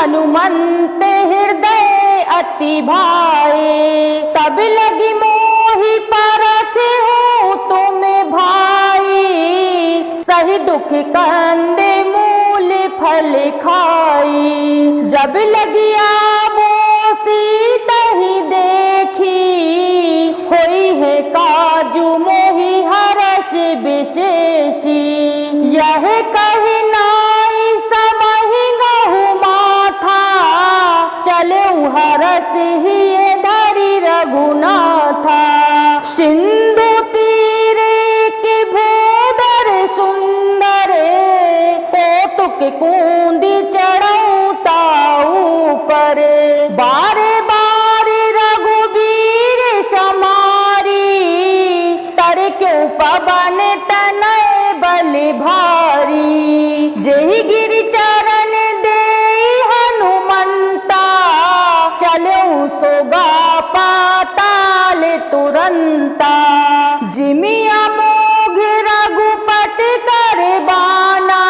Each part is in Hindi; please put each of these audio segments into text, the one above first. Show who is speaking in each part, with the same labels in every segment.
Speaker 1: हनुमंत हृदय अति भाए। तब लगी मोहि परख हो तुम भाई, सही दुख कंदे मूल फल खाई। जब लगी आबोसी तहि देखी, होई है काजू मोहि हर्ष विशेषी। यह कही नाई समहि गहु माथा, चले हरस ही धरि रघुनाथा। सिंधु तीरे के भूधर सुंदर, कौतुक कूंदी चढ़ऊ ताऊ पर। बारे बारे रघुबीर समारी, तर क्यों पवन तनय बल भारी। जेहि गिरि चरण देई हनुमंता, चलऊ सोगा पाताल तुरंता। जिमिया मोघ रघुपति कर बाना,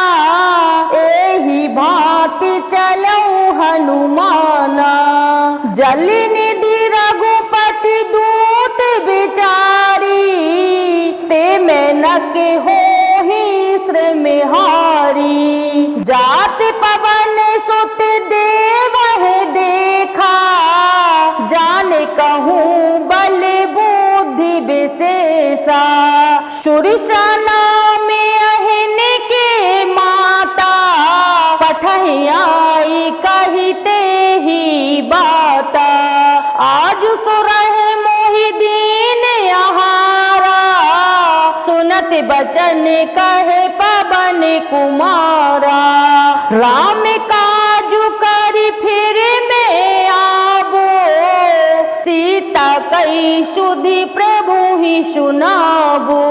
Speaker 1: एहि भांति चलऊ हनुमाना। जल निधि रघुपति दूत बिचारी, ते मैं नके होहि श्रम हारी। जात पवन सुत देव है देखा, जान कहूँ बल बुद्धि विशेषा। सुरसेना में अहिन के माता, पठहि आई कहते ही बाता। आज सुरहि मोहि दीन आहारा, सुनत बचन कहे पवन कुमारा। राम काजु करि फिर में आबो, सीता कई सुधि प्रभु ही सुनाबो।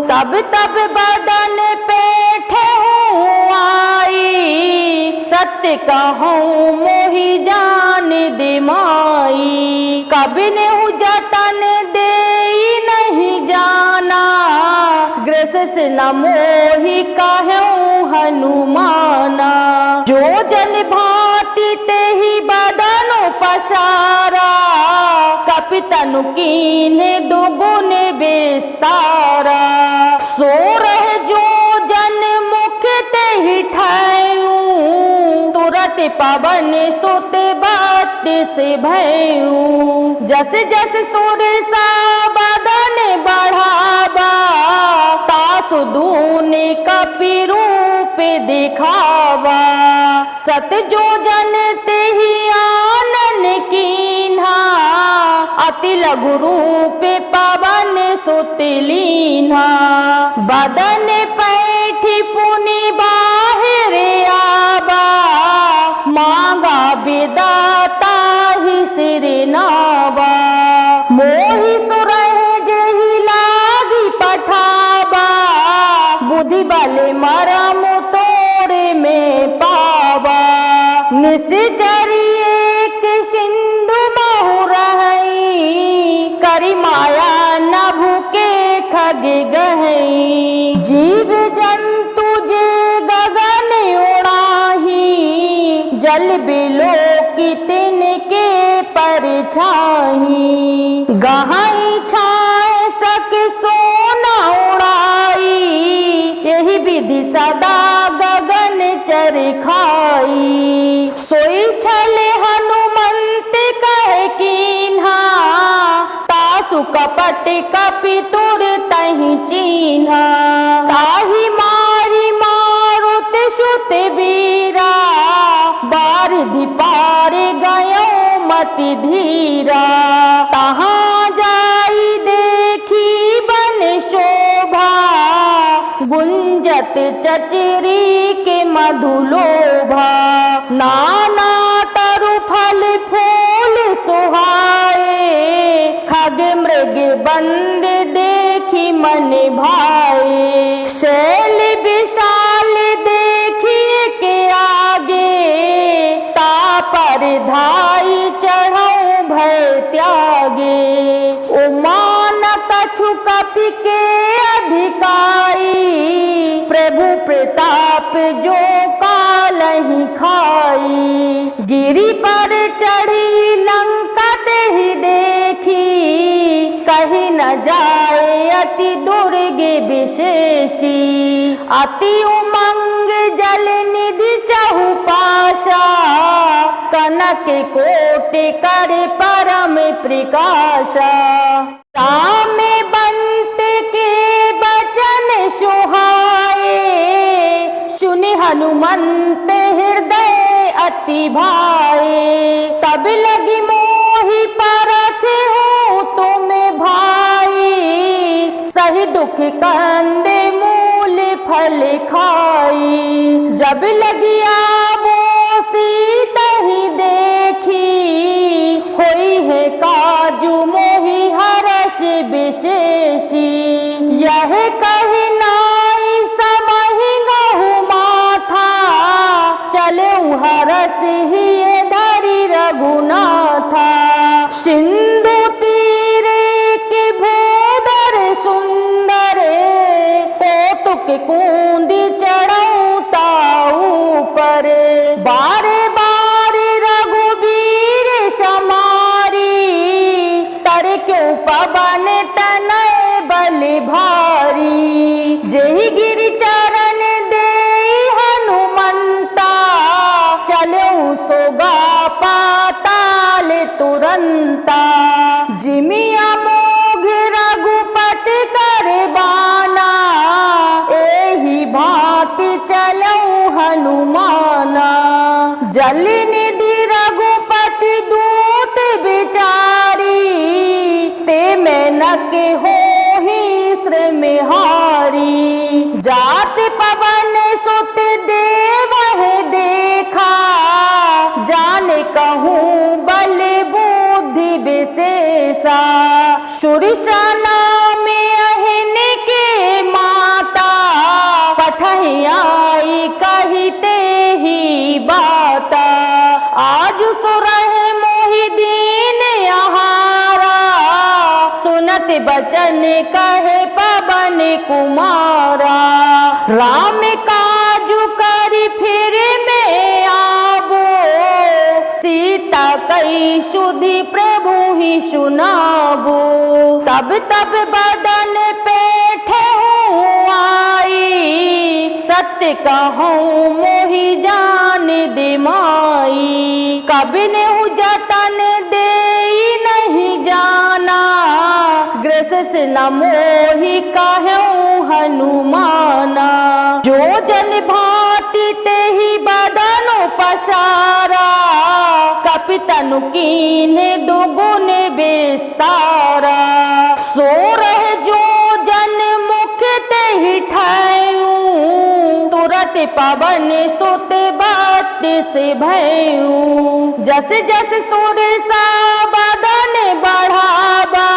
Speaker 1: तब तब बदन पेठे हूँ आई, सत्य कहूँ मोहि जान दे माई। कभी नेहु जतन देई नहीं जाना, ग्रस न मोहि कहूँ हनुमाना। जो जन भांति तेहि बदन पसारा, कपि तनु कीन्हे दुगुन विस्तारा। सो रहे जो जन मुख तेहि ठायूं, तुरत पवन सुत बात से भयूं। जस जस सुरसा बदन बढ़ावा, तासु दूने कपि रूप दिखावा। सत जो जन तेहि आनन कीन्हा, अति लघु रूप पवन सुत लीन्हा। बदन पैठी पुनि बाहिर आबा, मांगा विदाता ही सिर नावा। मोहि सुरहि जेहि लागी पठावा, बुद्धि बल मरम तोरे में पावा। निश्चरी एक सिंधु महु रहई, करि माया नभु के खग गहई। जीव जंतु जे गगन उड़ाही, जल बिलो की तिनके परछाही। गहाई छाए सक सोना उड़ाई, यही विधि सदा गगन चर खाई। सोई छले हनुमंत कहे कीन्हा, तासु कपट कपि तुर तहि चीन्हा। ताहि मारी मारुत सुत बीरा, बारिधि पार गयो मति धीरा। तहाँ जाई देखी बन शोभा, गुंजत चचरी के मधुलोभा। नाना तरु फल फूल सुहाए, खग मृग बंद देखी मन भाए। शैल विशाल देखिए के आगे, तापर धाई चढ़ऊ भय त्यागे। उमान कछु कपि के अधिकारी, प्रभु प्रताप जो कालहि खाई। गिरी पर चढ़ी लंका ते ही देखी, कहीं न जाए अति दुर्गे विशेषी। अति उमंग जल निधि चहुपाशा, कनक कोट कर परम प्रकाशा। राम बंत के बचन सुहाए, सुनि हनुमंत हृदय अति भाए। तब लगी मोहि परख हूँ तुम भाई, सही दुख कंदे मूल फल खाई। जब लगी आबो सीता ही देखी, होई है काजू मोहि हर्ष विशेषी। यह कही नाई समहि गहु माथा, चले हरस ही धरि रघुनाथा। सिंधु तीरे के भूधर सुंदर, कौतुक कूंदी चढ़ऊ ताऊ पर। बारे बारे रघुबीर समारी, तर क्यों पवन तनय बल भारी। जेहि गिरि चरण देई हनुमंता, चलऊ सोगा पाताल तुरंता। जिमिया मोघ रघुपति कर बाना, एहि भांति चलऊ हनुमाना। जल निधि रघुपति दूत बिचारी, ते मेनक होहि श्रम हारी। जात पवन सुत देवहि देखा, जान कहूँ बल बुद्धि विशेषा। सुरसा नाम अहिन के माता, पठहि आई कहिते ही बाता। आज सुरहि मोहि दीन आहारा, सुनत बचन कहे पवन कुमारा। राम काजु करि फिर में आबो, सीता कई सुधि प्रभु ही सुनाबो। तब तब बदन पेठे हूँ आई, सत्य कहूँ मोहि जान दिमाई। कभी ने जतन दे नहीं जाना, ग्रस न मोहि कहूँ हनुमाना। जो जन भांति ते ही बदन पसारा, कपितनु कीन्हे दुगुन विस्तारा। सो रह जो जन मुख ते ही ठायूं, तुरत पवन सुत बात से भयूं। जस जस सुरसा बदन बढ़ावा,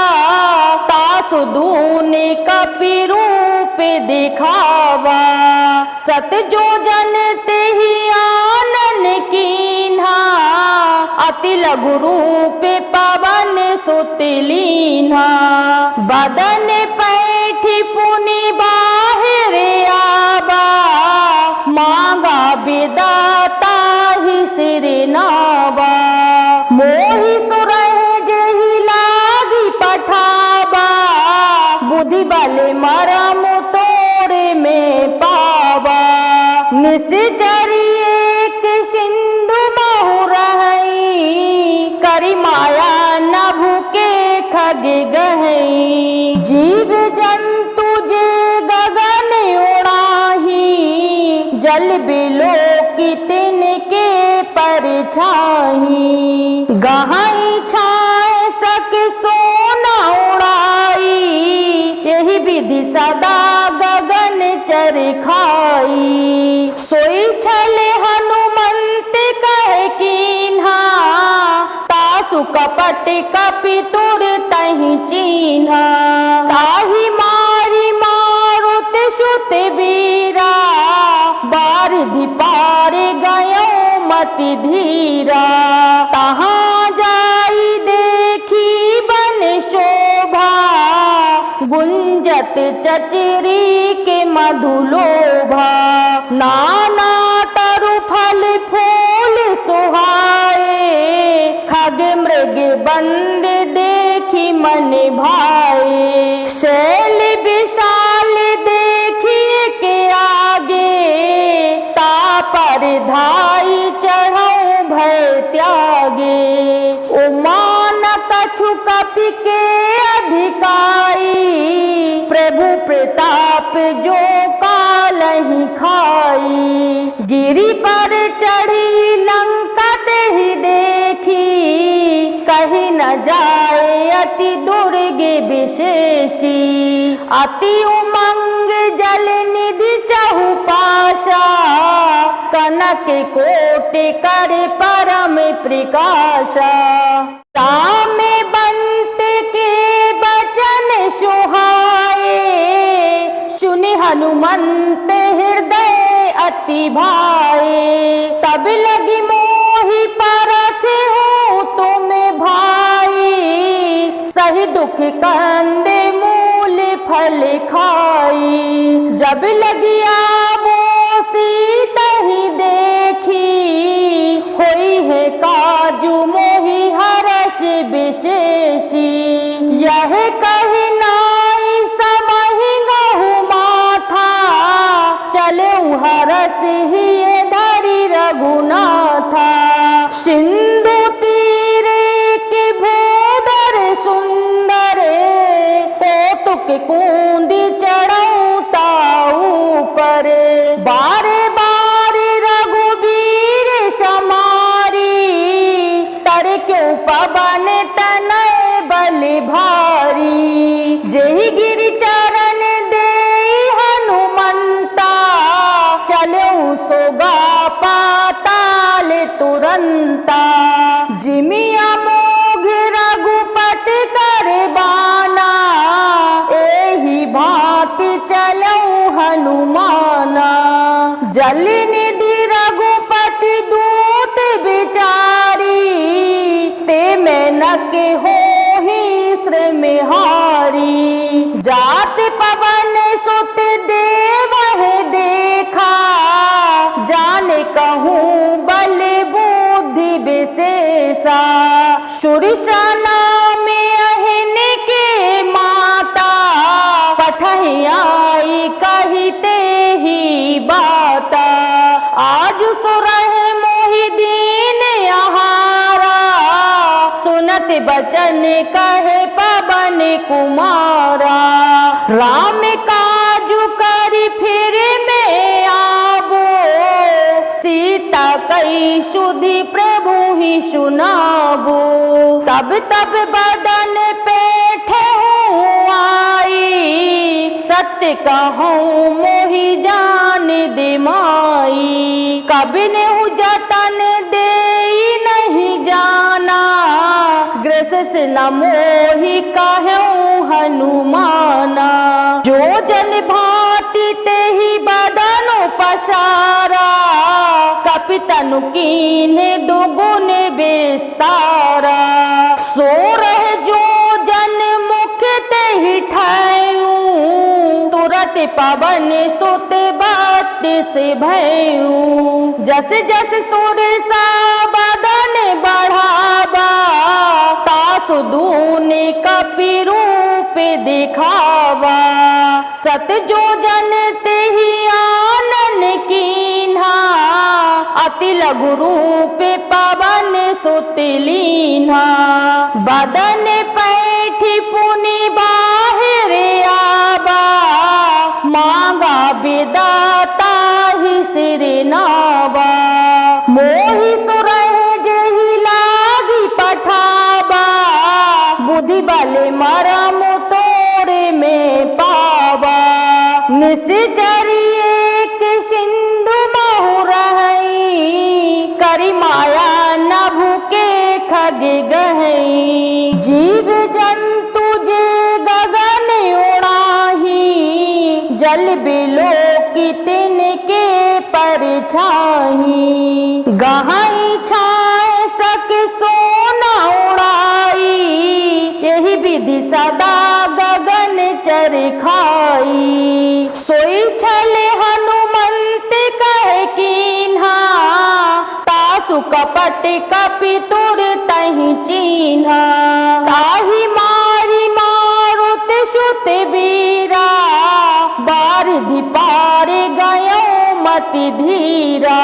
Speaker 1: तासु दूने कपि रूप दिखावा। सत जो जन ते ही आनन कीन्हा, अति लघु रूप पवन सुत लीन्हा। बदन पैठी पुनि बाहिर आबा, मांगा विदाता ही सिर नावा। मोहि सुरहि जेहि लागी पठावा, बुद्धि बल मरम तोरे में पावा। निश्चर एक सिंधु महु रहई, करि माया नभु के खग गहई। जीव जंतु जे गगन उड़ाही, जल बिलो की तिनके परछाही। गहाई छाए सक सोना उड़ाई, यही विधि सदा गगन चर खाई। सोई छल हनुमंत कहे कीन्हा, तासु कपट कपि तुर तहि चीन्हा। ताहि मारी मारुत सुत बीरा, बारिधि पार गयो मति धीरा। तहाँ जाई देखी बन शोभा, गुंजत चचरी के मधुलोभा। नाना तरु फल फूल सुहा, आप जो कालहि खाई। गिरि पर चढ़ी लंका ते ही देखी, कहीं न जाए अति दुर्गे विशेषी। अति उमंग जल निधि चहुपाशा, कनक कोट कर परम प्रकाशा। राम बंत के बचन सुहाए, सुनि हनुमंत हृदय अति भाए। तब लगी मोहि परख हूँ तुम भाई, सही दुख कंदे मूल फल खाई। जब लगी आबो सीता ही देखी, होई है काजू मोहि हर्ष विशेषी। यह कही नाई समहि गहु माथा, चले हरस ही धरि रघुनाथा। सिंधु तीरे के भूधर सुंदर, कौतुक कुंदी चढ़ऊ ताऊ पर। बारे बारे रघुबीर समारी, तर क्यों पवन तनय बल भारी। जेहि गिरि चरण देई हनुमंता, चलऊ सोगा पाताल तुरंता। जिमिया मोघ रघुपति कर बाना, एहि भांति चलऊ हनुमाना। जल निधि रघुपति दूत बिचारी, ते में नक होहि श्रम हारी। जात पवन सुत देव है देखा, जाने कहूँ बल बुद्धि विशेषा। सुरसा नाम अहिन के माता, पठहि आई कहिते ही बाता। आज सुरहि मोहि दीन आहारा, सुनत बचन कहे पवन कुमारा। राम काजु करि फिर में आबो, सीता कई सुधि प्रभु ही सुनाबो। तब तब बदन पेठे हूँ आई, सत्य कहूँ मोहि जान दे माई। कबिन जतन देई नहीं जाना, ग्रस न मोहि कहूँ हनुमाना। जो जन भांति तेहि बदन पसारा, कपितनु कीन्हे दुगुन विस्तारा। सो रह जो जन मुख तेहि ठायूं, तुरत पवन सुत बात से भयूं। जस जस सुरसा बदन बढ़ावा, तासु दूने कपि रूप दिखावा। सत जो जन तेहि आनन कीन्हा, अति लघु रूप पवन सुत लीन्हा। बदन पैठी पुनि बाहिर आबा, मांगा विदाता ही सिर नावा। मोहि सुरहि जेहि लागी पठावा, बुद्धि बल मरम तोरे में पावा। निश्चरी एक सिंधु महु रहई, करि माया नभु के खग गहई। जीव जंतु जे गगन उड़ाही, जल बिलो की तिनके परछाही। गहाई छाए सक सोना उड़ाई, यही विधि सदा गगन चर खाई। सोई छल हनुमंत कहे कीन्हा, तासु कपट कपि तुर तहि चीन्हा। ताहि मारी मारुत सुत बीरा, बारिधि पार गयो मति धीरा।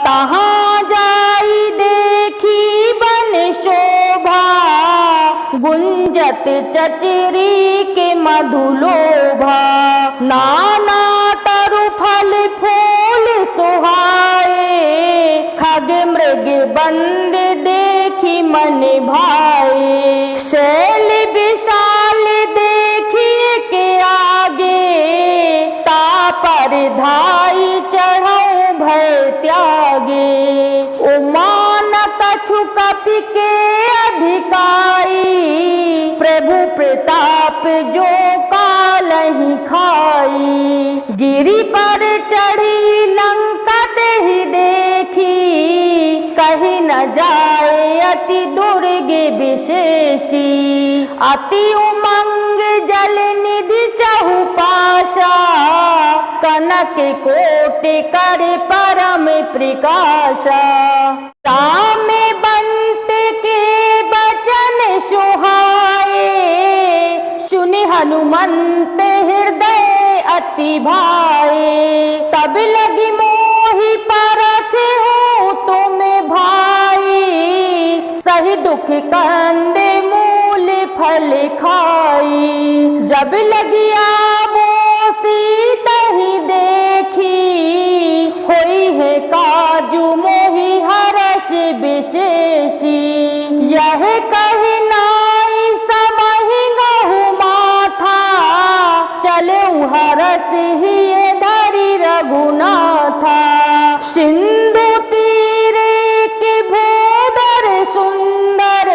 Speaker 1: तहाँ जाई देखी बन शोभा, गुंजत चचरी के मधु लोभा नाना तरु फल फूल सुहाए खग मृग बंद देखी मन भाए शैल विशाल देखिए के आगे तापर धाई चढ़ाऊं भय त्यागे उमान कछु कपि के अधिकारी प्रभु प्रताप जो कालहि खाई गिरि पर चढ़ी लंका देहि देखी कहीं न जाए अति दुर्गे विशेषी अति उमंग जल निधि चहु पाशा कनक कोट कर परम प्रकाशा राम बंत के बचन सुहाए सुनि हनुमंत हृदय अति भाए तब लगी मोहि परख हो तुम भाई सही दुख कंदे मूल फल खाई जब लगी आबो सीता ही देखी होई है काजू मोहि हर्ष विशेषी यह कही नाई समहि गहु माथा चले हरस ही धरी रघुनाथा सिंधु तीरे के भूधर सुंदर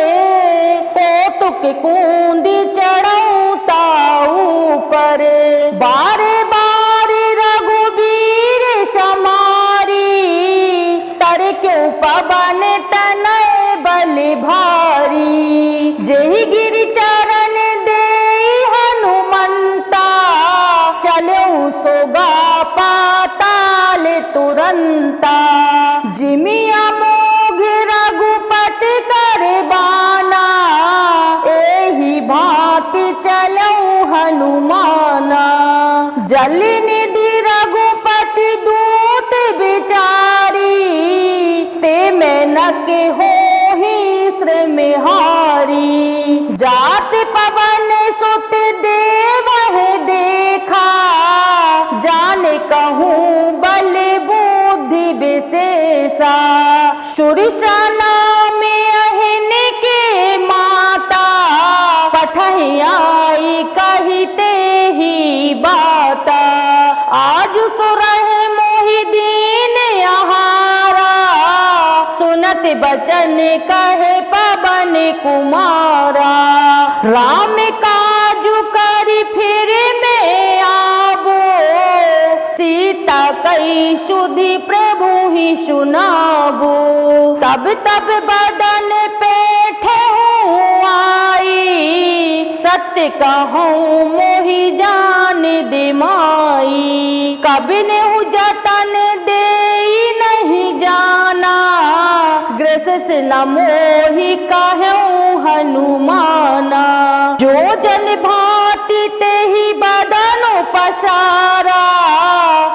Speaker 1: कौतुक कूंदी चढ़ाऊं ताऊ पर बारे बारे रघुबीर समारी तर क्यों पवन तनय बल भारी जेहि गिरि चरण दे हनुमंता चलो सोगा पाताल तुरंता जिमिया मोघ रघुपति कर बाना एहि भांति चलो हनुमाना जल निधि रघुपति दूत बिचारी ते में नके हो ही श्रम हारी जात पवन सुत देव है देखा जाने कहूँ बल बुद्धि विशेषा सुरसा नाम अहिन के माता पठहि आई कहते ही बाता आज सुरह मोहि दीन आहारा सुनत बचन कहे पवन कुमारा राम काजु करि फिर में आबो सीता कई सुधि प्रभु ही सुनाबो तब तब बदन पेठे हूँ आई सत्य कहूँ मोहि जान दिमाई कभी ने जतन दे नहीं जाना ग्रस न मोहि कहूँ हनुमाना जो जन भांति ते ही बदन पसारा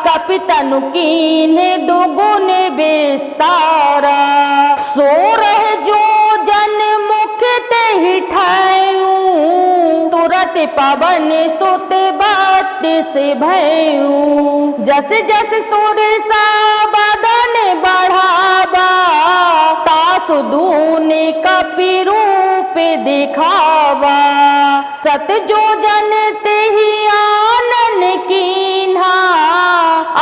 Speaker 1: कपितनु कीन्हे दुगुन विस्तारा सो रह जो जन मुख ते ही ठायूं तुरत पवन सुत बात से भयूं जस जस सुर सा बदन बढ़ावा तासु दूने कपि रूप दिखावा सत जो जन ते ही आनन कीन्हा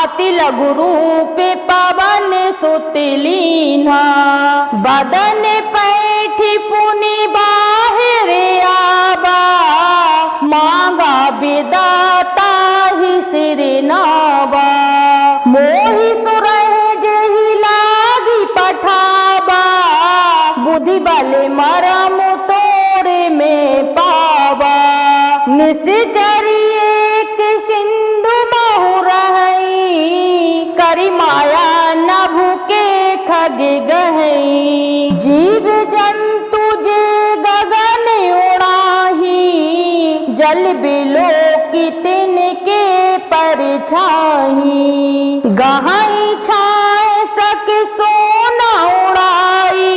Speaker 1: अति लघु रूप पवन सुत लीन्हा बदन पैठी पुनि बाहिर आबा मांगा विदाता ही सिर नावा मोहि सुरह जेहि लागी पठावा बुद्धि बल मरम तोरे में पावा निश्चरी एक सिंधु महु रहई करी माया नभु के खग गहई जीव जंतु जे गगन उड़ाही जल बिलो की तिनके परछाई गहाई छाए सक सोना उड़ाई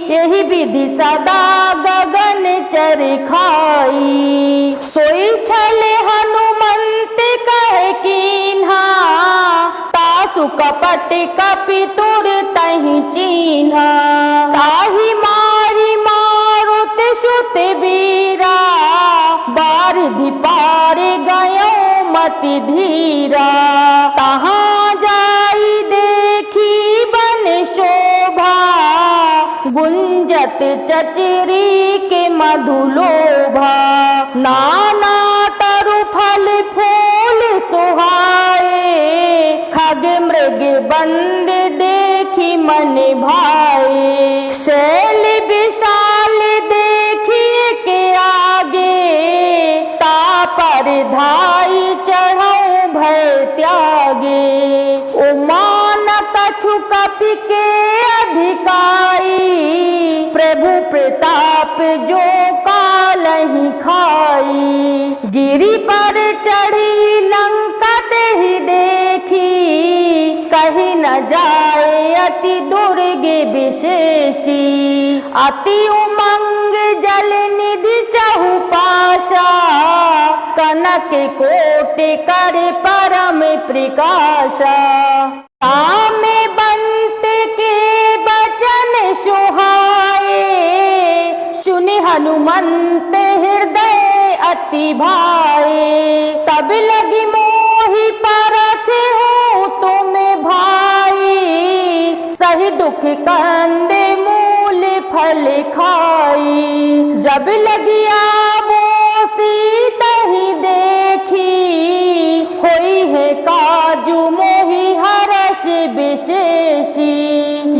Speaker 1: यही विधि सदा गगन चर खाई सोई छल पाछू कपट कपि तुर तहि चिन्हा ताहि मारी मारुत सुत बीरा बारिधि पार गयो मति धीरा तहाँ जाई देखी बन शोभा गुंजत चचरी के मधुलोभा नाना तरु फल फूल सुहाए खग मृग बंद देखी मन भाए शैल विशाल देखिए के आगे तापर धाई चढ़ाऊं भय त्यागे उमान कछु कपि के अधिकारी प्रभु प्रताप जो कालहि खाई गिरि पर चढ़ी लंका ही देखी कहीं न जाए अति दुर्गे विशेषी अति उमंग जल निधि चहु पाशा कनक कोट कर परम प्रकाशा में बंत के बचन सुहाए सुनि हनुमंत हृदय अति भाए तब लगी मोहि परख हूँ तुम भाई सही दुख कंदे मूल फल खाई जब लगी आबो सीता ही देखी होई है काजू मोहि हर्ष विशेषी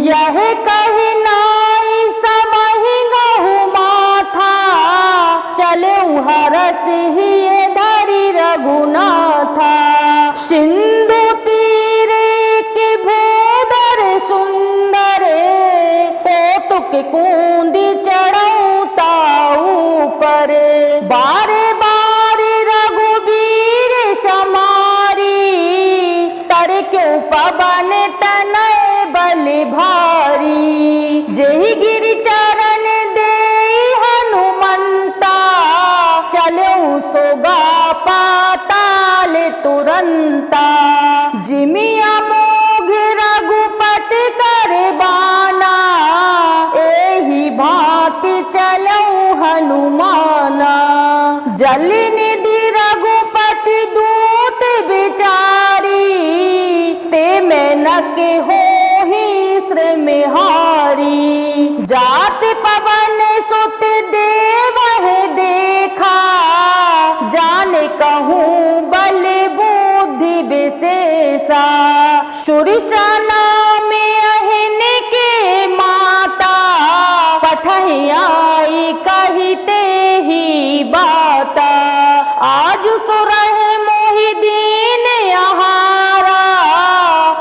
Speaker 1: यह कही नाई समहि गहु माथा चले हरस ही धरि रघुनाथा सिंधु तीरे के भूधर सुंदर कौतुक कुंदी चढ़ाऊं ताऊ पर बारे बारे रघुबीर समारी तर क्यों पवन तनय बल भारी जेहि गिरि चरण दे हनुमंता चलऊ सोगा पाताल तुरंता जिमिया मोघ रघुपति कर बाना एहि भांति चलऊ हनुमाना जल निधि रघुपति दूत बिचारी ते में नके हो ही श्रम हारी जात पवन सुत देव है देखा जाने कहूँ बल बुद्धि विशेषा सुरिशा नाम अहिन के माता पठहि आई कहते ही बाता आज सुरह मोहि दीन आहारा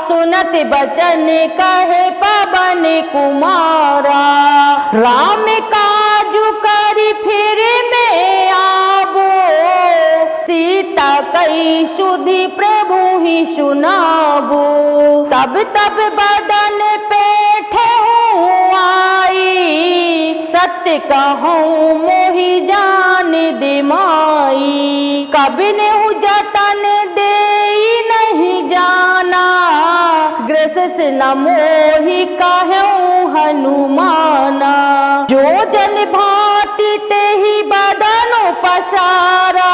Speaker 1: सुनत बचन कहे पवन कुमारा राम काजु करि फिर में आबो सीता कई सुधि प्रभु ही सुनाबो तब तब बदन पेठे हूँ आई सत्य कहूँ मोहि जान दिमाई कभी ने जतन दे नहीं जाना ग्रस न मोहि कहूँ हनुमाना जो जन भांति ते ही बदन पसारा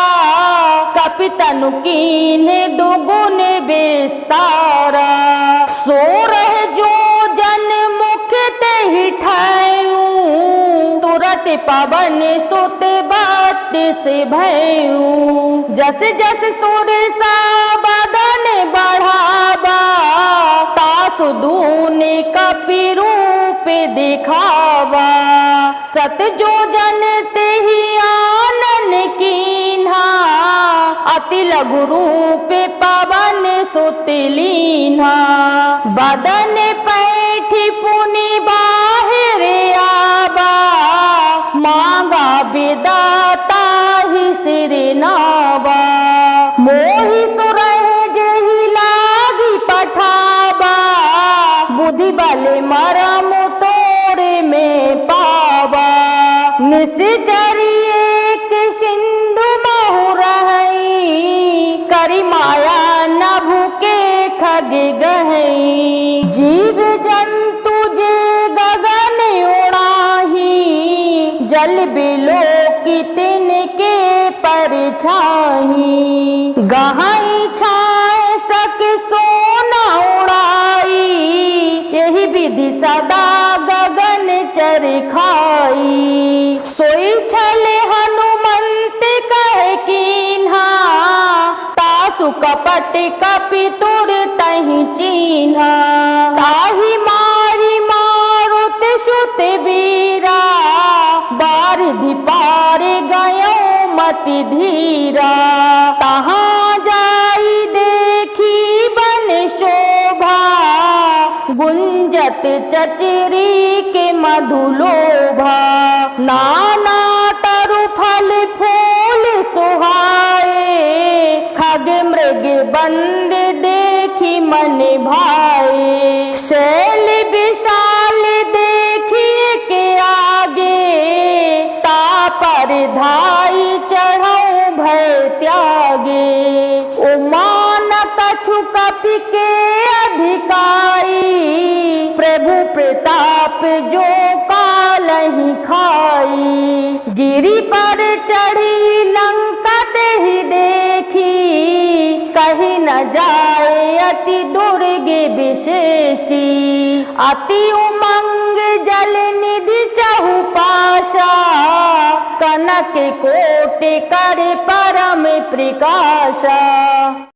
Speaker 1: कपितनु कीन्हे दुगुन विस्तारा सो रह जो जन मुख ते ही ठायूं तुरत पवन सुत बात से भयूं जस जस सुर सा बदन बढ़ावा तासु दून कपि रूप दिखावा सत जो जन ते ही आनन कीन्हा अति लघु रूप पवन सुत लीन्हा बदन पैठी पुनि बाहिर आबा मांगा विदाता ही सिर नावा मोहि सुरह जेहि लागी पठावा बुद्धि बल मरम तोरे में पावा निश्चरी एक सिंधु महु रही करी माया नभु के खग गहे जीव जंतु जे गगन उड़ाही, जल बिलोकी तिनके परछाही। गहाई छाए सक सोना उड़ाई, यही विधि सदा गगन चरखाई। सोई छले हनुमंत कहे कीन्हा, तासु कपट कपि तुर तहि चीन्हा। ताहि मारी मारुत सुत बीरा, बारिधि पार गयो मति धीरा। तहाँ जाई देखी बन शोभा, गुंजत चचरी के मधुलोभा। नाना तरु फल फूल सुहाए, खग मृग बंद देखी मन भाए। शैल विशाल देखिए के आगे, तापर धाई चढ़ाऊं भय त्यागे। उमान कछु कपि के अधिकारी, प्रभु प्रताप जो कालहि खाई। गिरि पर चढ़ी लंका ही देखी, कहीं न जाए अति दुर्गे विशेषी। अति उमंग जल निधि चहुपाशा, कनक कोटि कर परम प्रकाशा।